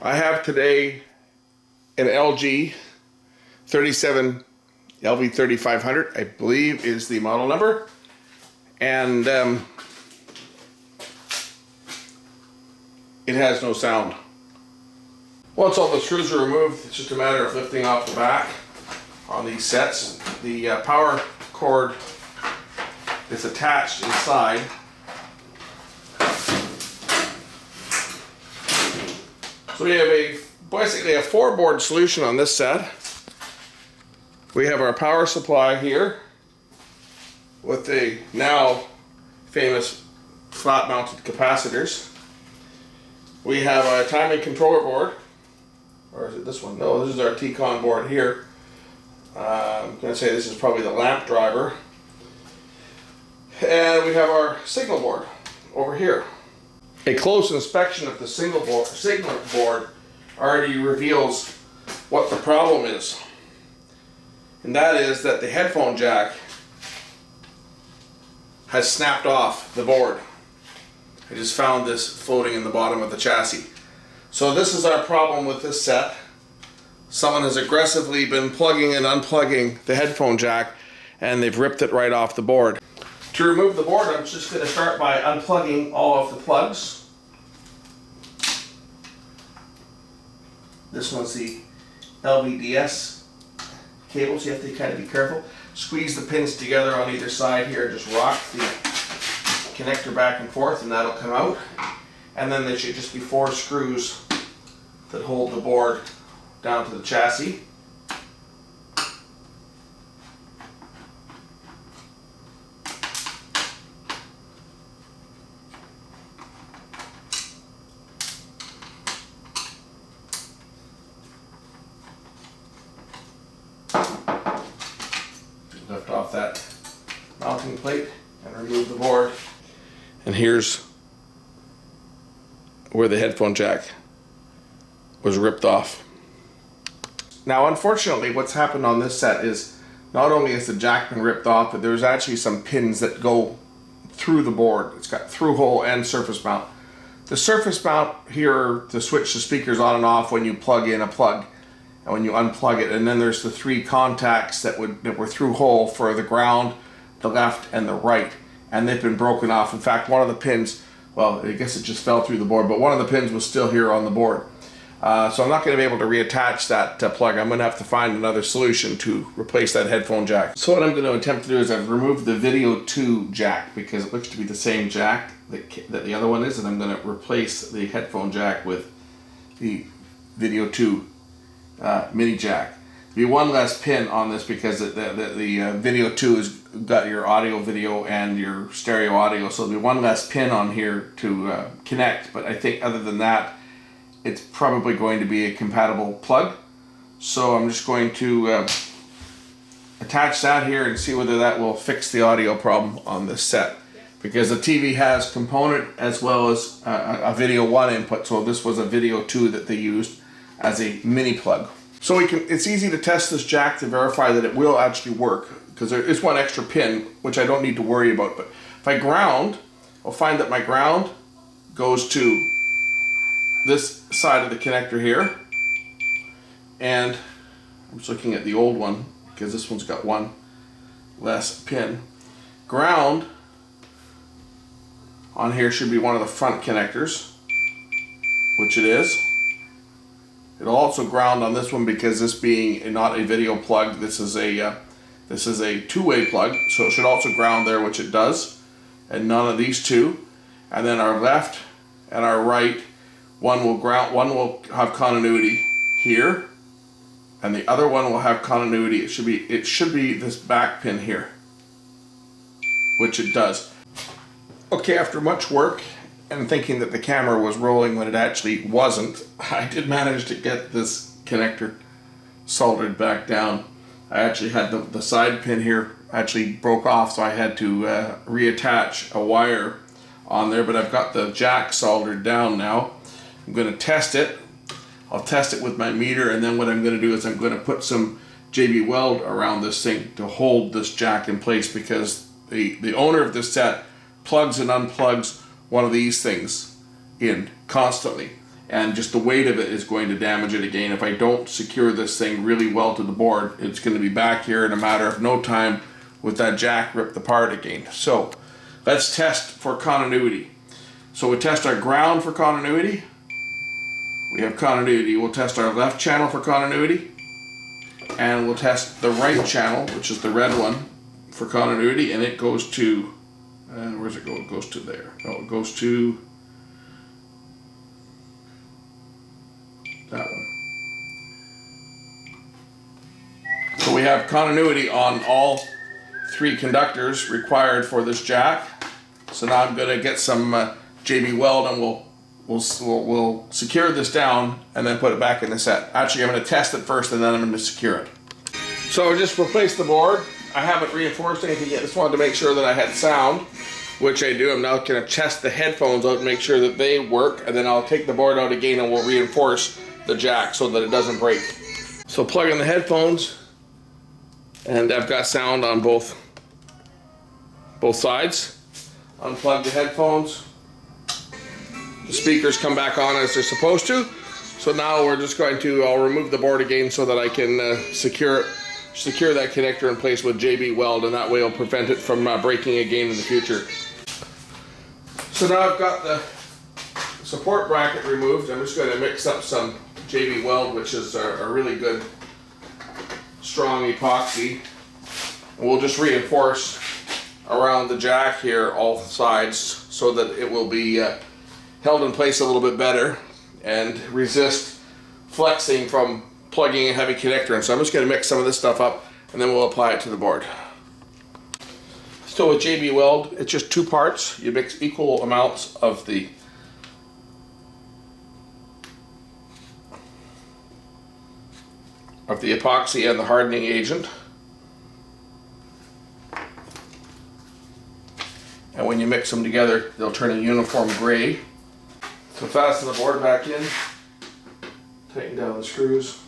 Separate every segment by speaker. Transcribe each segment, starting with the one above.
Speaker 1: I have today an LG 37V3500, I believe is the model number, and it has no sound. Once all the screws are removed, it's just a matter of lifting off the back on these sets. The power cord is attached inside. So we have basically a 4-board solution on this set. We have our power supply here with the now famous flat mounted capacitors. We have a timing controller board, or is it this one? No, this is our T-Con board here. I'm going to say this is probably the lamp driver. And we have our signal board over here. A close inspection of the signal board already reveals what the problem is. And that is that the headphone jack has snapped off the board. I just found this floating in the bottom of the chassis. So this is our problem with this set. Someone has aggressively been plugging and unplugging the headphone jack, and they've ripped it right off the board. To remove the board, I'm just going to start by unplugging all of the plugs. This one's the LVDS cable, so you have to kind of be careful. Squeeze the pins together on either side here, just rock the connector back and forth, and that'll come out. And then there should just be 4 screws that hold the board down to the chassis. Lift off that mounting plate and remove the board. And here's where the headphone jack was ripped off. Now, unfortunately, what's happened on this set is not only has the jack been ripped off, but there's actually some pins that go through the board. It's got through hole and surface mount. The surface mount here to switch the speakers on and off when you plug in a plug and when you unplug it, and then there's the 3 contacts that were through hole for the ground, the left, and the right, and they've been broken off. In fact, one of the pins, well, I guess it just fell through the board, but one of the pins was still here on the board. So I'm not going to be able to reattach that plug. I'm going to have to find another solution to replace that headphone jack. So what I'm going to attempt to do is I've removed the Video 2 jack because it looks to be the same jack that the other one is, and I'm going to replace the headphone jack with the Video 2 mini jack. There'll be one less pin on this because the Video 2 has got your audio video and your stereo audio, so there'll be one less pin on here to connect, but I think other than that it's probably going to be a compatible plug. So I'm just going to attach that here and see whether that will fix the audio problem on this set, because the TV has component as well as a Video 1 input, so this was a Video 2 that they used as a mini plug. So it's easy to test this jack to verify that it will actually work, because there is one extra pin which I don't need to worry about. But if I ground, I'll find that my ground goes to this side of the connector here, and I'm just looking at the old one because this one's got one less pin. Ground on here should be one of the front connectors, which it is. It'll also ground on this one because this being not a video plug, this is a 2-way plug, so it should also ground there, which it does, and none of these two. And then our left and our right, one will have continuity here, and the other one will have continuity. It should be this back pin here, which it does. Okay, after much work and thinking that the camera was rolling when it actually wasn't, I did manage to get this connector soldered back down. I actually had the side pin here actually broke off, so I had to reattach a wire on there, but I've got the jack soldered down now. I'm going to test it. I'll test it with my meter, and then what I'm going to do is I'm going to put some JB Weld around this thing to hold this jack in place, because the owner of this set plugs and unplugs one of these things in constantly, and just the weight of it is going to damage it again. If I don't secure this thing really well to the board, it's going to be back here in a matter of no time with that jack ripped apart again. So let's test for continuity. So we test our ground for continuity. We have continuity. We'll test our left channel for continuity, and we'll test the right channel, which is the red one, for continuity, and it goes to, where's it go? It goes to there. No, it goes to that one. So we have continuity on all 3 conductors required for this jack. So now I'm going to get some JB Weld, and we'll secure this down and then put it back in the set. Actually, I'm going to test it first and then I'm going to secure it. So just replace the board. I haven't reinforced anything yet. Just wanted to make sure that I had sound, which I do. I'm now going to test the headphones out and make sure that they work, and then I'll take the board out again and we'll reinforce the jack so that it doesn't break. So plug in the headphones, and I've got sound on both sides. Unplug the headphones. The speakers come back on as they're supposed to. So now we're just going to, I'll remove the board again so that I can secure that connector in place with JB Weld, and that way it'll prevent it from breaking again in the future. So now I've got the support bracket removed. I'm just going to mix up some JB Weld, which is a really good strong epoxy. And we'll just reinforce around the jack here all sides so that it will be held in place a little bit better and resist flexing from plugging a heavy connector in. So I'm just going to mix some of this stuff up and then we'll apply it to the board. So with JB Weld, it's just 2 parts. You mix equal amounts of the epoxy and the hardening agent. And when you mix them together, they'll turn a uniform gray. So fasten the board back in, tighten down the screws.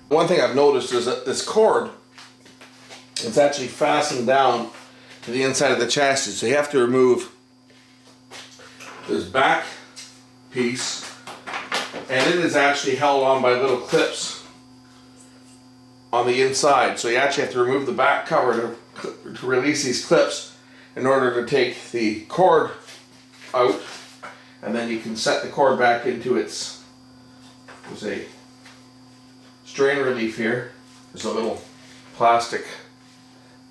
Speaker 1: One thing I've noticed is that this cord, it's actually fastened down to the inside of the chassis. So you have to remove this back piece, and it is actually held on by little clips on the inside. So you actually have to remove the back cover to release these clips in order to take the cord out, and then you can set the cord back into its, there's a strain relief here. There's a little plastic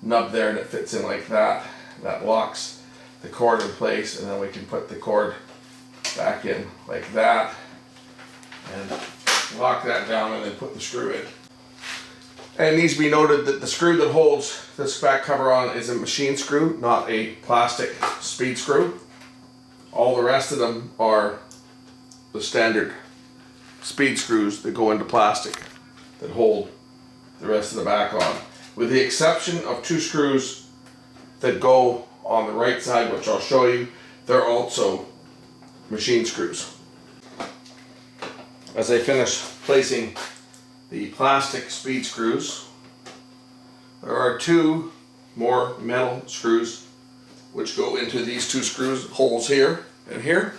Speaker 1: nub there and it fits in like that. That locks the cord in place, and then we can put the cord back in like that and lock that down and then put the screw in. And it needs to be noted that the screw that holds this back cover on is a machine screw, not a plastic speed screw. All the rest of them are the standard speed screws that go into plastic that hold the rest of the back on. With the exception of 2 screws that go on the right side, which I'll show you, they're also machine screws. As I finish placing the plastic speed screws, there are 2 more metal screws which go into these 2 screws holes here and here.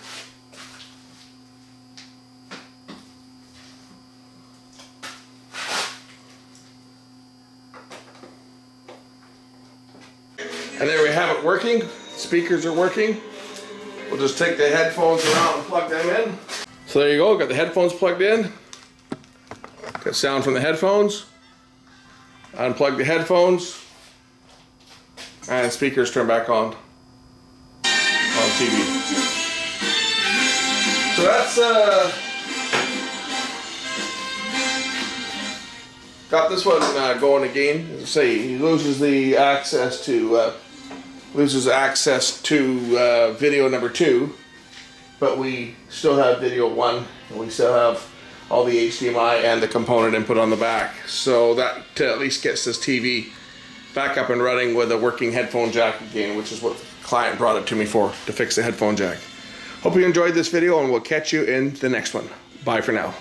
Speaker 1: And there we have it working. Speakers are working. We'll just take the headphones around and plug them in. So there you go, got the headphones plugged in. Got sound from the headphones. Unplug the headphones. And speakers turn back on TV. So that's got this one going again. As I say, he loses the access to video number 2, but we still have video 1, and we still have all the HDMI and the component input on the back. So that at least gets this TV back up and running with a working headphone jack again, which is what the client brought it to me for, to fix the headphone jack. Hope you enjoyed this video, and we'll catch you in the next one. Bye for now.